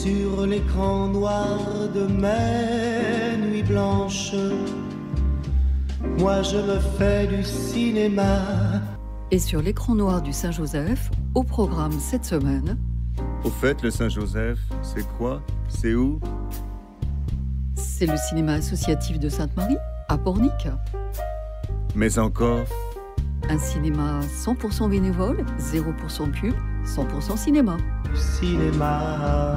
sur l'écran noir de mes nuits blanches, moi je me fais du cinéma. Et sur l'écran noir du Saint-Joseph, au programme cette semaine... Au fait, le Saint-Joseph, c'est quoi? C'est où? C'est le cinéma associatif de Sainte-Marie, à Pornic. Mais encore? Un cinéma 100% bénévole, 0% pub, 100% cinéma. Cinéma.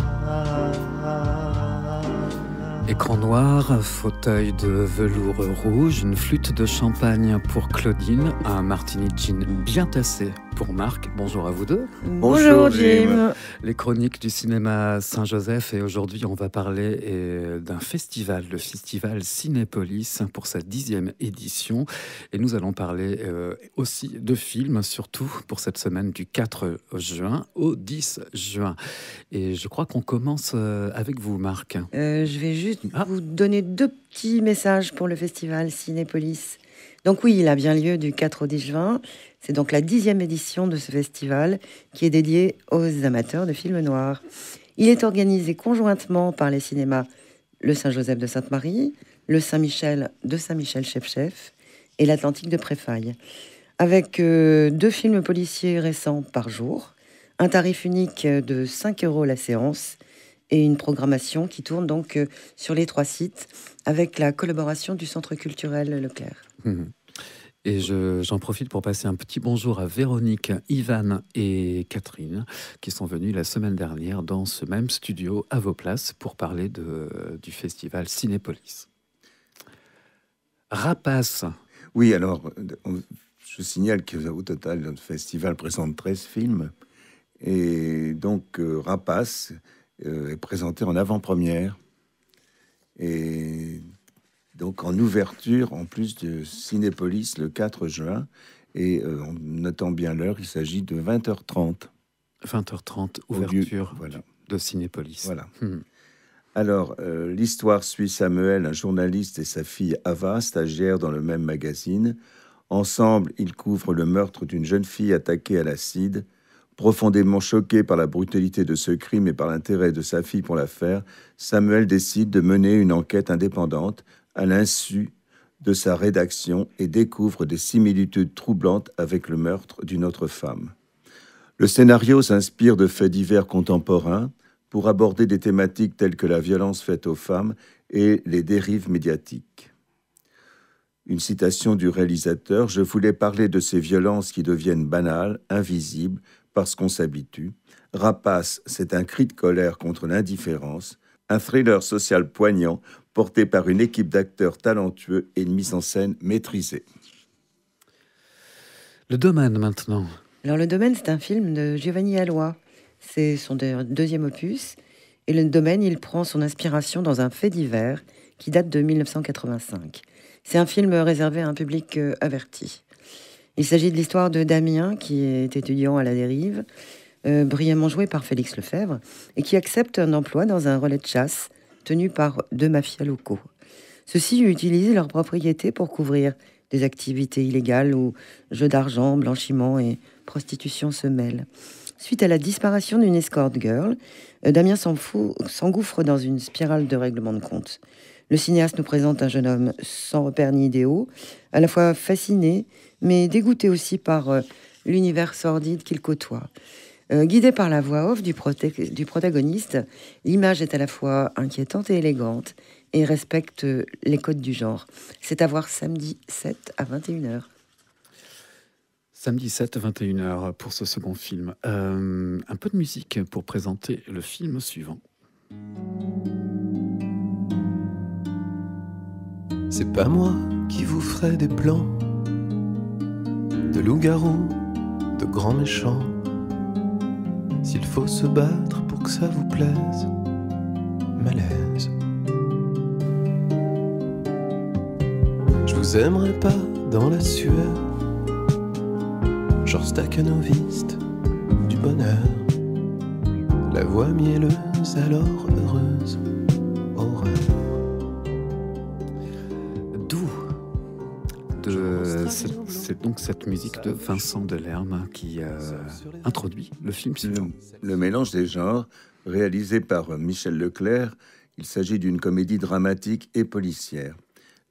Écran noir, fauteuil de velours rouge, une flûte de champagne pour Claudine, un martini gin bien tassé pour Marc. Bonjour à vous deux. Bonjour Jim. Les chroniques du cinéma Saint-Joseph, et aujourd'hui on va parler d'un festival, le festival Cinépolis pour sa 10e édition. Et nous allons parler aussi de films, surtout pour cette semaine du 4 juin au 10 juin. Et je crois qu'on commence avec vous, Marc. Je vais juste vous donner 2 petits messages pour le festival Cinépolis. Donc oui, il a bien lieu du 4 au 10 juin. C'est donc la 10e édition de ce festival qui est dédié aux amateurs de films noirs. Il est organisé conjointement par les cinémas le Saint-Joseph de Sainte-Marie, le Saint-Michel de Saint-Michel-Chef-Chef et l'Atlantique de Préfaille. Avec 2 films policiers récents par jour, un tarif unique de 5 € la séance et une programmation qui tourne donc sur les 3 sites avec la collaboration du Centre culturel Leclerc. Et j'en profite pour passer un petit bonjour à Véronique, Ivan et Catherine qui sont venus la semaine dernière dans ce même studio à vos places pour parler du festival Cinépolis. Rapace. Oui, alors, je signale qu'au total, le festival présente 13 films. Et donc, Rapace est présenté en avant-première. Et donc, en ouverture, en plus de Cinépolis, le 4 juin. Et en notant bien l'heure, il s'agit de 20h30. 20h30, ouverture voilà. de Cinépolis. Voilà. Alors, l'histoire suit Samuel, un journaliste, et sa fille Ava, stagiaire dans le même magazine. Ensemble, ils couvrent le meurtre d'une jeune fille attaquée à l'acide. Profondément choqué par la brutalité de ce crime et par l'intérêt de sa fille pour l'affaire, Samuel décide de mener une enquête indépendante à l'insu de sa rédaction et découvre des similitudes troublantes avec le meurtre d'une autre femme. Le scénario s'inspire de faits divers contemporains pour aborder des thématiques telles que la violence faite aux femmes et les dérives médiatiques. Une citation du réalisateur: « Je voulais parler de ces violences qui deviennent banales, invisibles, parce qu'on s'habitue. Rapace, c'est un cri de colère contre l'indifférence, un thriller social poignant porté par une équipe d'acteurs talentueux et une mise en scène maîtrisée. » Le Domaine maintenant. Alors Le Domaine, c'est un film de Giovanni Aloi. C'est son 2e opus. Et Le Domaine, il prend son inspiration dans un fait divers qui date de 1985. C'est un film réservé à un public averti. Il s'agit de l'histoire de Damien, qui est étudiant à la dérive, brillamment joué par Félix Lefebvre, et qui accepte un emploi dans un relais de chasse tenu par 2 mafias locaux. Ceux-ci utilisent leurs propriétés pour couvrir des activités illégales où jeux d'argent, blanchiment et prostitution se mêlent. Suite à la disparition d'une escort girl, Damien s'engouffre dans une spirale de règlement de compte. Le cinéaste nous présente un jeune homme sans repères ni idéaux, à la fois fasciné, mais dégoûté aussi par l'univers sordide qu'il côtoie. Guidé par la voix off du protagoniste, l'image est à la fois inquiétante et élégante et respecte les codes du genre. C'est à voir samedi 7 à 21h. Samedi 7 à 21h pour ce second film. Un peu de musique pour présenter le film suivant. C'est pas moi qui vous ferai des plans de loup-garou, de grands méchants. S'il faut se battre pour que ça vous plaise, malaise. Je vous aimerai pas dans la sueur, genre staccanoviste du bonheur. La voix mielleuse alors heureuse, horreur. C'est donc cette musique de Vincent Delerme qui introduit le film suivant. Le mélange des genres Réalisé par Michel Leclerc, il s'agit d'une comédie dramatique et policière.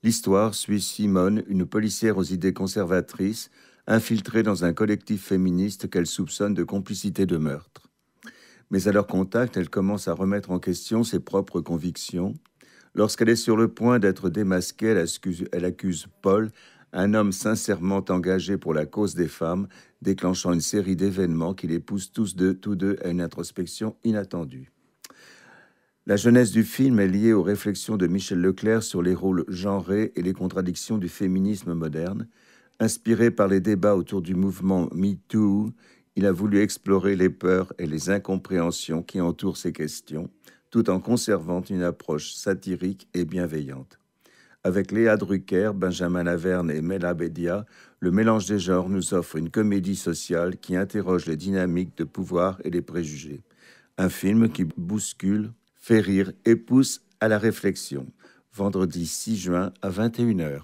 L'histoire suit Simone, une policière aux idées conservatrices, infiltrée dans un collectif féministe qu'elle soupçonne de complicité de meurtre. Mais à leur contact, elle commence à remettre en question ses propres convictions. Lorsqu'elle est sur le point d'être démasquée, elle accuse Paul, un homme sincèrement engagé pour la cause des femmes, déclenchant une série d'événements qui les poussent tous deux à une introspection inattendue. La jeunesse du film est liée aux réflexions de Michel Leclerc sur les rôles genrés et les contradictions du féminisme moderne. Inspiré par les débats autour du mouvement MeToo, il a voulu explorer les peurs et les incompréhensions qui entourent ces questions, tout en conservant une approche satirique et bienveillante. Avec Léa Drucker, Benjamin Laverne et Mela Bédia, le mélange des genres nous offre une comédie sociale qui interroge les dynamiques de pouvoir et les préjugés. Un film qui bouscule, fait rire et pousse à la réflexion. Vendredi 6 juin à 21h.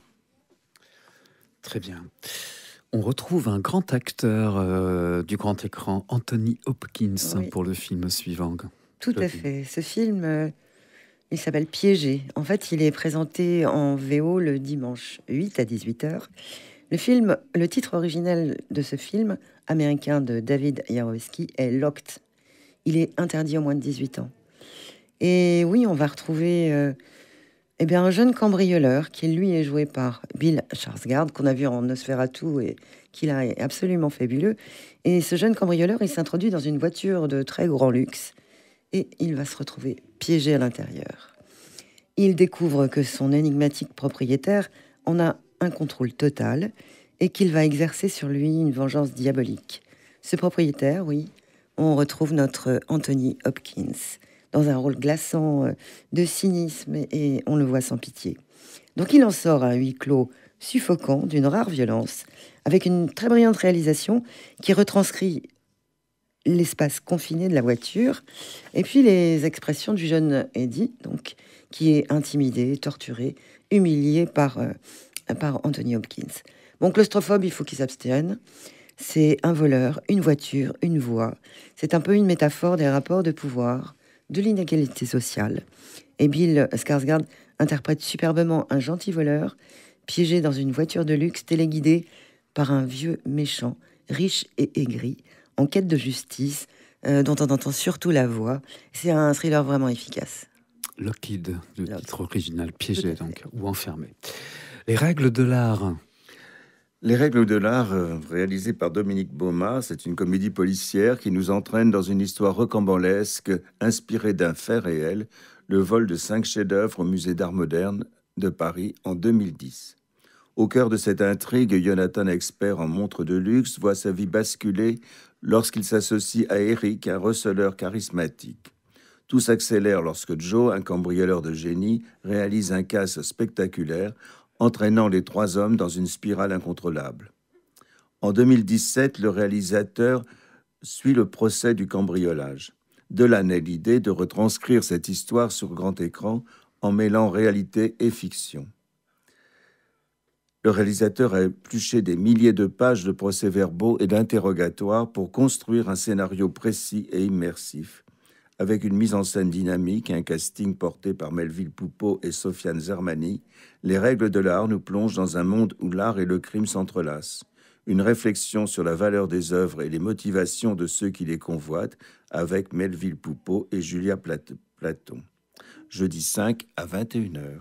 Très bien. On retrouve un grand acteur du grand écran, Anthony Hopkins, Oui. pour le film suivant. Tout à fait. Ce film, il s'appelle Piégé. En fait, il est présenté en VO le dimanche 8 à 18h. Le titre original de ce film, américain de David Yarovesky, est Locked. Il est interdit aux moins de 18 ans. Et oui, on va retrouver un jeune cambrioleur qui, lui, est joué par Bill Skarsgård, qu'on a vu en Nosferatu et qui là est absolument fabuleux. Et ce jeune cambrioleur, il s'introduit dans une voiture de très grand luxe et il va se retrouver piégé à l'intérieur. Il découvre que son énigmatique propriétaire en a un contrôle total et qu'il va exercer sur lui une vengeance diabolique. Ce propriétaire, oui, on retrouve notre Anthony Hopkins dans un rôle glaçant de cynisme et on le voit sans pitié. Donc il en sort un huis clos suffocant d'une rare violence avec une très brillante réalisation qui retranscrit l'espace confiné de la voiture et puis les expressions du jeune Eddie, donc, qui est intimidé, torturé, humilié par Anthony Hopkins. Bon, claustrophobe, il faut qu'il s'abstienne. C'est un voleur, une voiture, une voix. C'est un peu une métaphore des rapports de pouvoir, de l'inégalité sociale. Et Bill Skarsgård interprète superbement un gentil voleur piégé dans une voiture de luxe téléguidé par un vieux méchant, riche et aigri, en quête de justice, dont on entend surtout la voix. C'est un thriller vraiment efficace. Locked, le titre original, piégé donc, ou enfermé. Les règles de l'art. Les règles de l'art, réalisées par Dominique Baumat, c'est une comédie policière qui nous entraîne dans une histoire rocambolesque inspirée d'un fait réel, le vol de 5 chefs-d'œuvre au musée d'art moderne de Paris en 2010. Au cœur de cette intrigue, Jonathan, expert en montres de luxe, voit sa vie basculer lorsqu'il s'associe à Eric, un receleur charismatique. Tout s'accélère lorsque Joe, un cambrioleur de génie, réalise un casse spectaculaire, entraînant les 3 hommes dans une spirale incontrôlable. En 2017, le réalisateur suit le procès du cambriolage. De là naît l'idée de retranscrire cette histoire sur grand écran en mêlant réalité et fiction. Le réalisateur a épluché des milliers de pages de procès-verbaux et d'interrogatoires pour construire un scénario précis et immersif, avec une mise en scène dynamique et un casting porté par Melville Poupeau et Sofiane Zermani. Les règles de l'art nous plongent dans un monde où l'art et le crime s'entrelacent. Une réflexion sur la valeur des œuvres et les motivations de ceux qui les convoitent, avec Melville Poupeau et Julia Platon. Jeudi 5 à 21h.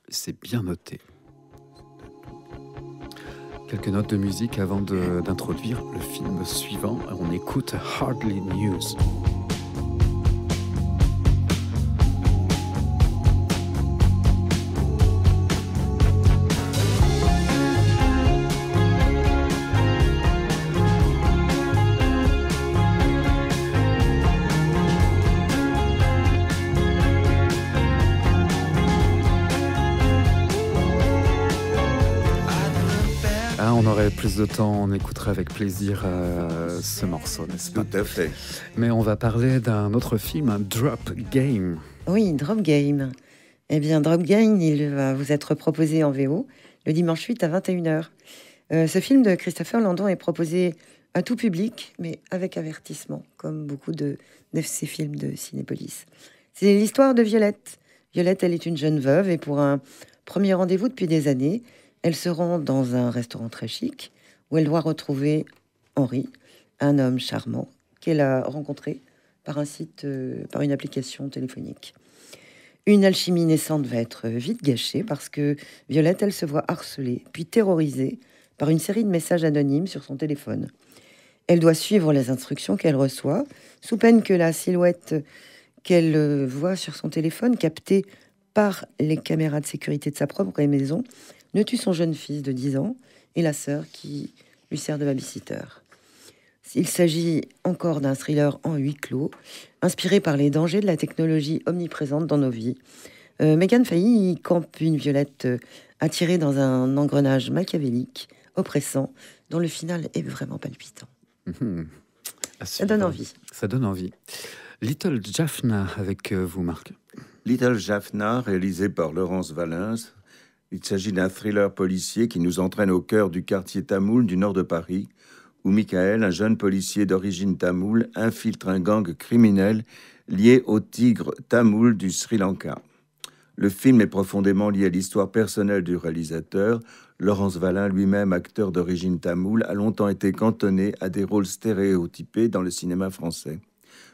C'est bien noté. Quelques notes de musique avant d'introduire le film suivant. On écoute Hardly News. On aurait plus de temps, on écouterait avec plaisir ce morceau, n'est-ce pas? Tout à fait. Mais on va parler d'un autre film, Drop Game. Oui, Drop Game. Eh bien, Drop Game, il va vous être proposé en VO le dimanche 8 à 21h. Ce film de Christopher Landon est proposé à tout public, mais avec avertissement, comme beaucoup de ces films de Cinépolis. C'est l'histoire de Violette. Violette, elle est une jeune veuve et pour un premier rendez-vous depuis des années, elle se rend dans un restaurant très chic où elle doit retrouver Henri, un homme charmant qu'elle a rencontré par un site, par une application téléphonique. Une alchimie naissante va être vite gâchée parce que Violette, elle se voit harcelée, puis terrorisée par une série de messages anonymes sur son téléphone. Elle doit suivre les instructions qu'elle reçoit, sous peine que la silhouette qu'elle voit sur son téléphone, captée par les caméras de sécurité de sa propre maison, ne tue son jeune fils de 10 ans et la sœur qui lui sert de babysitter. Il s'agit encore d'un thriller en huis clos, inspiré par les dangers de la technologie omniprésente dans nos vies. Megan Fahy campe une Violette attirée dans un engrenage machiavélique, oppressant, dont le final est vraiment palpitant. Ça donne envie. Ça donne envie. Little Jaffna avec vous, Marc. Little Jaffna, réalisé par Laurence Valens. Il s'agit d'un thriller policier qui nous entraîne au cœur du quartier tamoul du nord de Paris, où Michael, un jeune policier d'origine tamoule, infiltre un gang criminel lié au tigre tamoul du Sri Lanka. Le film est profondément lié à l'histoire personnelle du réalisateur. Laurence Valin, lui-même acteur d'origine tamoule, a longtemps été cantonné à des rôles stéréotypés dans le cinéma français.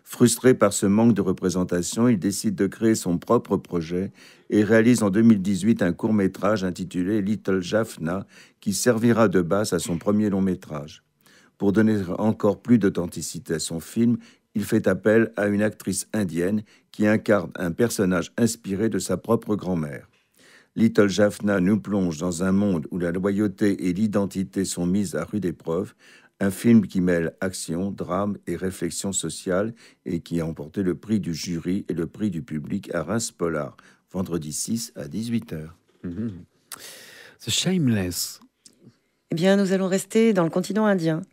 Frustré par ce manque de représentation, il décide de créer son propre projet et réalise en 2018 un court-métrage intitulé Little Jaffna, qui servira de base à son premier long-métrage. Pour donner encore plus d'authenticité à son film, il fait appel à une actrice indienne qui incarne un personnage inspiré de sa propre grand-mère. Little Jaffna nous plonge dans un monde où la loyauté et l'identité sont mises à rude épreuve, un film qui mêle action, drame et réflexion sociale et qui a remporté le prix du jury et le prix du public à Reims Polar, vendredi 6 à 18h. The Shameless. Eh bien, nous allons rester dans le continent indien.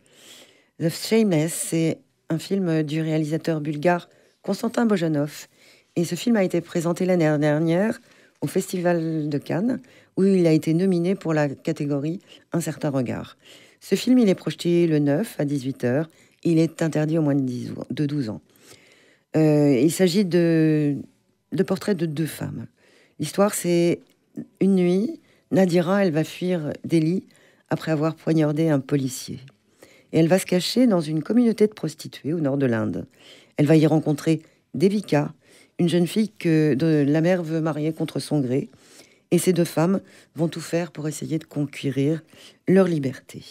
The Shameless, c'est un film du réalisateur bulgare Konstantin Bojanov. Et ce film a été présenté l'année dernière au Festival de Cannes, où il a été nominé pour la catégorie Un certain regard. Ce film, il est projeté le 9 à 18h. Il est interdit aux moins de 12 ans. Il s'agit de portraits de deux femmes. L'histoire, c'est une nuit, Nadira, elle va fuir Delhi après avoir poignardé un policier. Et elle va se cacher dans une communauté de prostituées au nord de l'Inde. Elle va y rencontrer Devika, une jeune fille que la mère veut marier contre son gré. Et ces deux femmes vont tout faire pour essayer de conquérir leur liberté.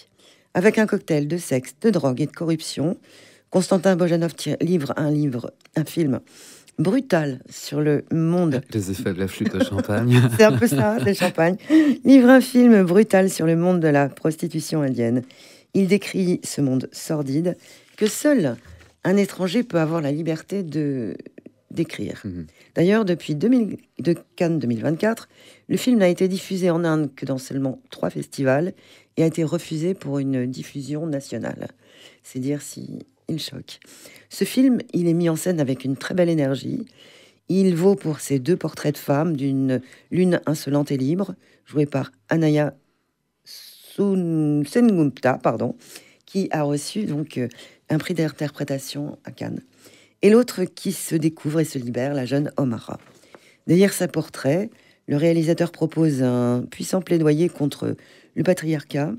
Avec un cocktail de sexe, de drogue et de corruption, Konstantin Bojanov livre un film brutal sur le monde. Les effets de la flûte à champagne. C'est un peu ça, le champagne. Livre un film brutal sur le monde de la prostitution indienne. Il décrit ce monde sordide que seul un étranger peut avoir la liberté de décrire. D'ailleurs, depuis Cannes 2024, le film n'a été diffusé en Inde que dans seulement 3 festivals et a été refusé pour une diffusion nationale. C'est dire si il choque. Ce film, il est mis en scène avec une très belle énergie. Il vaut pour ces 2 portraits de femmes, l'une insolente et libre, jouée par Anaya Sengupta, qui a reçu donc un prix d'interprétation à Cannes. Et l'autre qui se découvre et se libère, la jeune Omara. Derrière sa portrait, le réalisateur propose un puissant plaidoyer contre le patriarcat,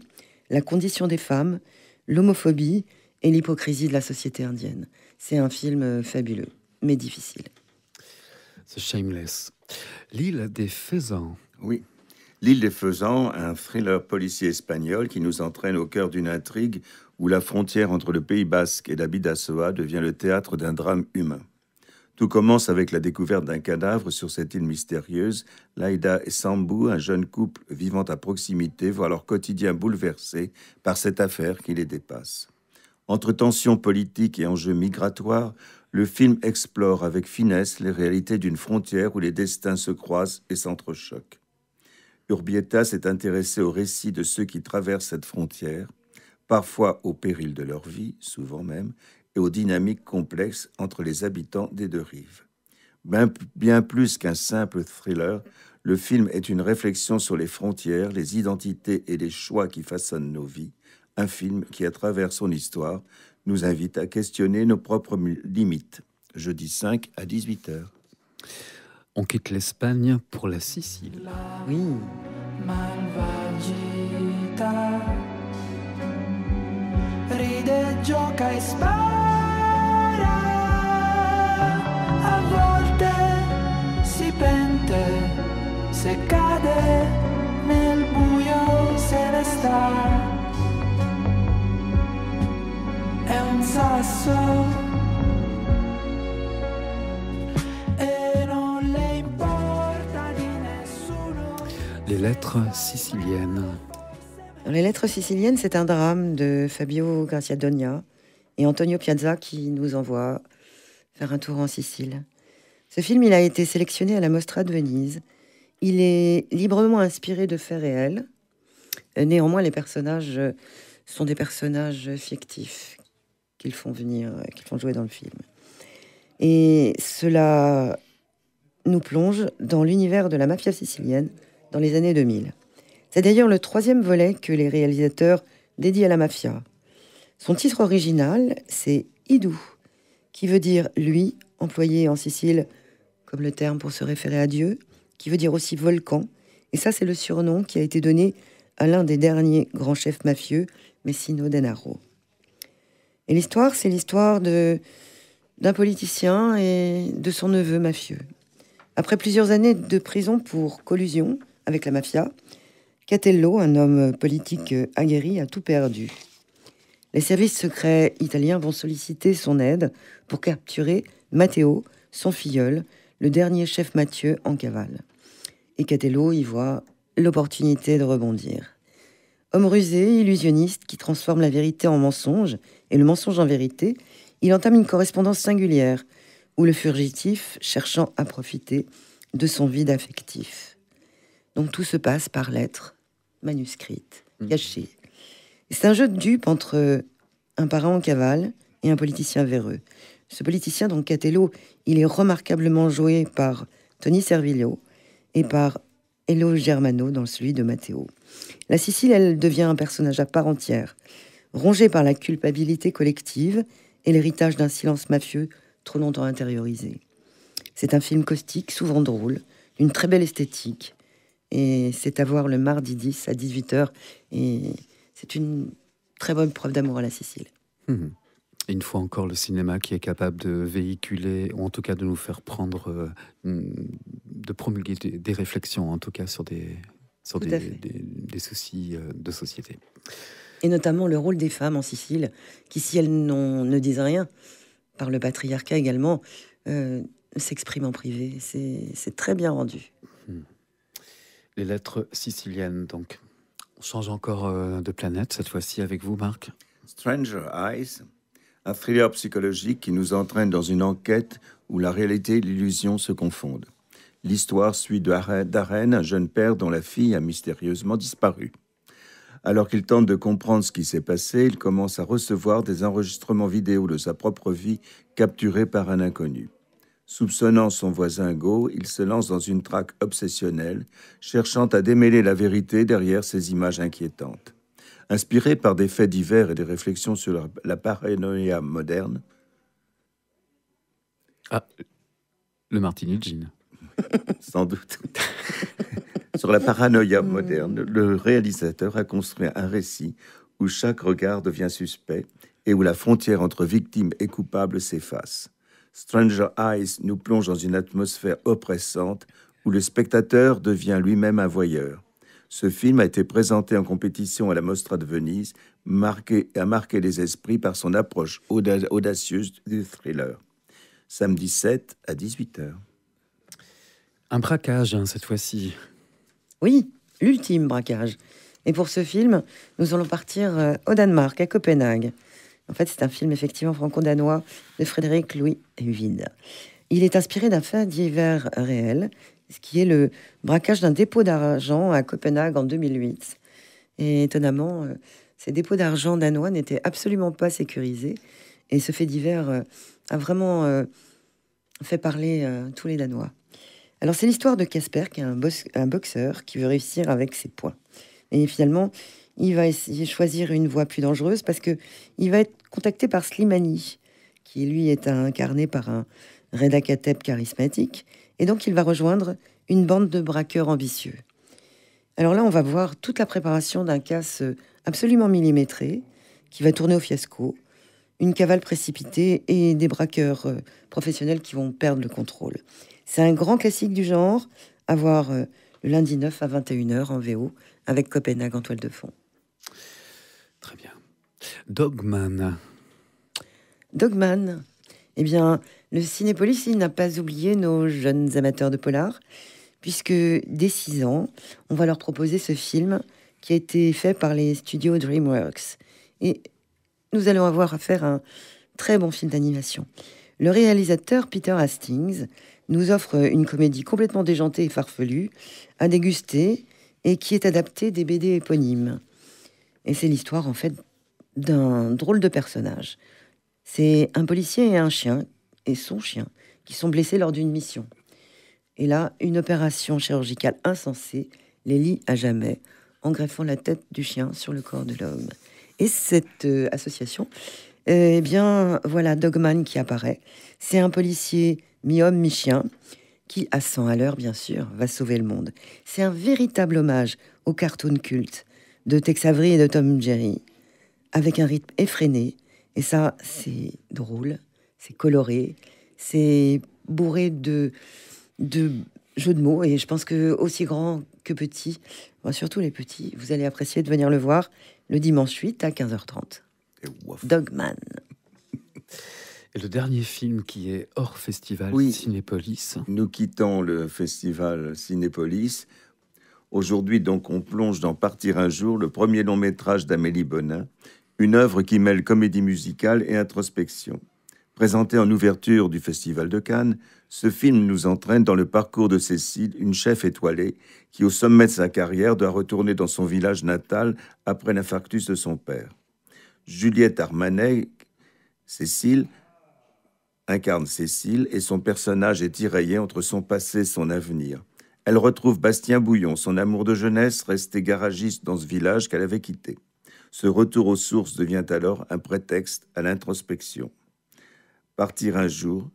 la condition des femmes, l'homophobie et l'hypocrisie de la société indienne. C'est un film fabuleux, mais difficile. The Shameless. L'île des faisans. Oui. L'île des faisans, un thriller policier espagnol qui nous entraîne au cœur d'une intrigue où la frontière entre le Pays basque et la Bidassoa devient le théâtre d'un drame humain. Tout commence avec la découverte d'un cadavre sur cette île mystérieuse. Laïda et Sambou, un jeune couple vivant à proximité, voient leur quotidien bouleversé par cette affaire qui les dépasse. Entre tensions politiques et enjeux migratoires, le film explore avec finesse les réalités d'une frontière où les destins se croisent et s'entrechoquent. Urbieta s'est intéressé au récit de ceux qui traversent cette frontière, parfois au péril de leur vie, souvent même, et aux dynamiques complexes entre les habitants des 2 rives. Bien plus qu'un simple thriller, le film est une réflexion sur les frontières, les identités et les choix qui façonnent nos vies, Un film qui, à travers son histoire, nous invite à questionner nos propres limites. Jeudi 5 à 18h. On quitte l'Espagne pour la Sicile. Oui. Malvagità ride, gioca e spara, a volte si pente, se cade nel buio se ne sta, è un sasso. Les lettres siciliennes. Dans les lettres siciliennes, c'est un drame de Fabio Graciadonia et Antonio Piazza qui nous envoie faire un tour en Sicile. Ce film, il a été sélectionné à la Mostra de Venise. Il est librement inspiré de faits réels. Néanmoins, les personnages sont des personnages fictifs qu'ils font jouer dans le film. Et cela nous plonge dans l'univers de la mafia sicilienne dans les années 2000. C'est d'ailleurs le 3e volet que les réalisateurs dédient à la mafia. Son titre original, c'est Idou, qui veut dire lui, employé en Sicile comme le terme pour se référer à Dieu, qui veut dire aussi volcan. Et ça, c'est le surnom qui a été donné à l'un des derniers grands chefs mafieux, Messino Denaro. Et l'histoire, c'est l'histoire d'un politicien et de son neveu mafieux. Après plusieurs années de prison pour collusion avec la mafia, Catello, un homme politique aguerri, a tout perdu. Les services secrets italiens vont solliciter son aide pour capturer Matteo, son filleul, le dernier chef mafieux en cavale. Et Catello y voit l'opportunité de rebondir. Homme rusé, illusionniste, qui transforme la vérité en mensonge et le mensonge en vérité, il entame une correspondance singulière où le fugitif cherchant à profiter de son vide affectif. Donc tout se passe par lettres manuscrites, cachées. C'est un jeu de dupes entre un parrain en cavale et un politicien véreux. Ce politicien, donc Catello, il est remarquablement joué par Tony Servillo et par Elio Germano dans celui de Matteo. La Sicile, elle devient un personnage à part entière, rongé par la culpabilité collective et l'héritage d'un silence mafieux trop longtemps intériorisé. C'est un film caustique, souvent drôle, d'une très belle esthétique, et c'est à voir le mardi 10 à 18h, et c'est une très bonne preuve d'amour à la Sicile. Une fois encore, le cinéma qui est capable de véhiculer, ou en tout cas de nous faire prendre, de promulguer des réflexions, en tout cas sur des soucis de société. Et notamment le rôle des femmes en Sicile, qui, si elles ne disent rien, par le patriarcat également, s'expriment en privé. C'est très bien rendu. Les lettres siciliennes, donc. On change encore de planète, cette fois-ci avec vous, Marc. Stranger Eyes, un thriller psychologique qui nous entraîne dans une enquête où la réalité et l'illusion se confondent. L'histoire suit Darren, un jeune père dont la fille a mystérieusement disparu. Alors qu'il tente de comprendre ce qui s'est passé, il commence à recevoir des enregistrements vidéo de sa propre vie capturés par un inconnu. Soupçonnant son voisin Go, il se lance dans une traque obsessionnelle, cherchant à démêler la vérité derrière ces images inquiétantes. Inspiré par des faits divers et des réflexions sur la paranoïa moderne. Ah, le Martini Gin. Sans doute. Sur la paranoïa moderne, le réalisateur a construit un récit où chaque regard devient suspect et où la frontière entre victime et coupable s'efface. Stranger Eyes nous plonge dans une atmosphère oppressante où le spectateur devient lui-même un voyeur. Ce film a été présenté en compétition à la Mostra de Venise, a marqué les esprits par son approche audacieuse du thriller. Samedi 7 à 18h. Un braquage, cette fois-ci. Oui, l'ultime braquage. Et pour ce film, nous allons partir au Danemark, à Copenhague. En fait, c'est un film effectivement franco-danois de Frédéric Louis Vide. Il est inspiré d'un fait divers réel, ce qui est le braquage d'un dépôt d'argent à Copenhague en 2008. Et étonnamment, ces dépôts d'argent danois n'étaient absolument pas sécurisés. Et ce fait divers a vraiment fait parler tous les Danois. Alors, c'est l'histoire de Casper, qui est un boxeur qui veut réussir avec ses poings. Et finalement, il va essayer de choisir une voie plus dangereuse parce que il va être contacté par Slimani, qui lui est incarné par un Reda Kateb charismatique, et donc il va rejoindre une bande de braqueurs ambitieux. Alors là, on va voir toute la préparation d'un casse absolument millimétré qui va tourner au fiasco, une cavale précipitée et des braqueurs professionnels qui vont perdre le contrôle. C'est un grand classique du genre, à voir le lundi 9 à 21h en VO, avec Copenhague en toile de fond. Très bien. Dogman. Dogman. Eh bien, le Cinépolis, il n'a pas oublié nos jeunes amateurs de polar, puisque dès 6 ans, on va leur proposer ce film qui a été fait par les studios DreamWorks. Et nous allons avoir affaire à un très bon film d'animation. Le réalisateur Peter Hastings nous offre une comédie complètement déjantée et farfelue à déguster et qui est adaptée des BD éponymes. Et c'est l'histoire, en fait, d'un drôle de personnage. C'est un policier et un chien, et son chien, qui sont blessés lors d'une mission. Et là, une opération chirurgicale insensée les lie à jamais, en greffant la tête du chien sur le corps de l'homme. Et cette association, eh bien, voilà Dogman qui apparaît. C'est un policier mi-homme, mi-chien, qui, à 100 à l'heure, bien sûr, va sauver le monde. C'est un véritable hommage au cartoon culte de Tex Avery et de Tom Jerry, avec un rythme effréné. Et ça, c'est drôle, c'est coloré, c'est bourré de jeux de mots. Et je pense que aussi grand que petit, surtout les petits, vous allez apprécier de venir le voir le dimanche 8 à 15h30. Dogman. Et le dernier film qui est hors festival Cinépolis. Nous quittons le festival Cinépolis. Aujourd'hui, donc, on plonge dans Partir un jour, le premier long métrage d'Amélie Bonin, une œuvre qui mêle comédie musicale et introspection. Présenté en ouverture du Festival de Cannes, ce film nous entraîne dans le parcours de Cécile, une chef étoilée qui, au sommet de sa carrière, doit retourner dans son village natal après l'infarctus de son père. Juliette Armanet, Cécile, incarne Cécile et son personnage est tiraillé entre son passé et son avenir. Elle retrouve Bastien Bouillon, son amour de jeunesse, resté garagiste dans ce village qu'elle avait quitté. Ce retour aux sources devient alors un prétexte à l'introspection. Partir un jour,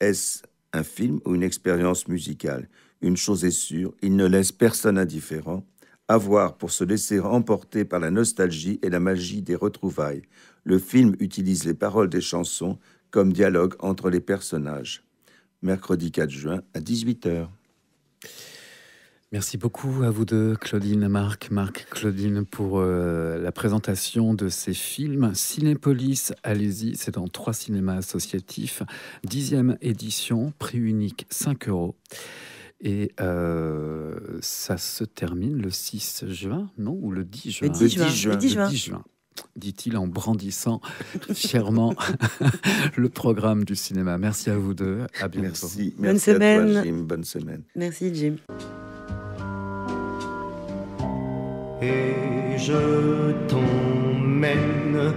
est-ce un film ou une expérience musicale? Une chose est sûre, il ne laisse personne indifférent. À voir pour se laisser emporter par la nostalgie et la magie des retrouvailles. Le film utilise les paroles des chansons comme dialogue entre les personnages. Mercredi 4 juin à 18h. Merci beaucoup à vous deux, Claudine, Marc, Claudine, pour la présentation de ces films. Cinépolis, allez-y, c'est dans 3 cinémas associatifs. 10e édition, prix unique 5 €. Et ça se termine le 6 juin, non? Ou le 10 juin? Le 10 juin. Dit-il en brandissant fièrement le programme du cinéma. Merci à vous deux, à bientôt. Merci. Bonne semaine. À toi, Jim. Bonne semaine. Merci, Jim. Et je t'emmène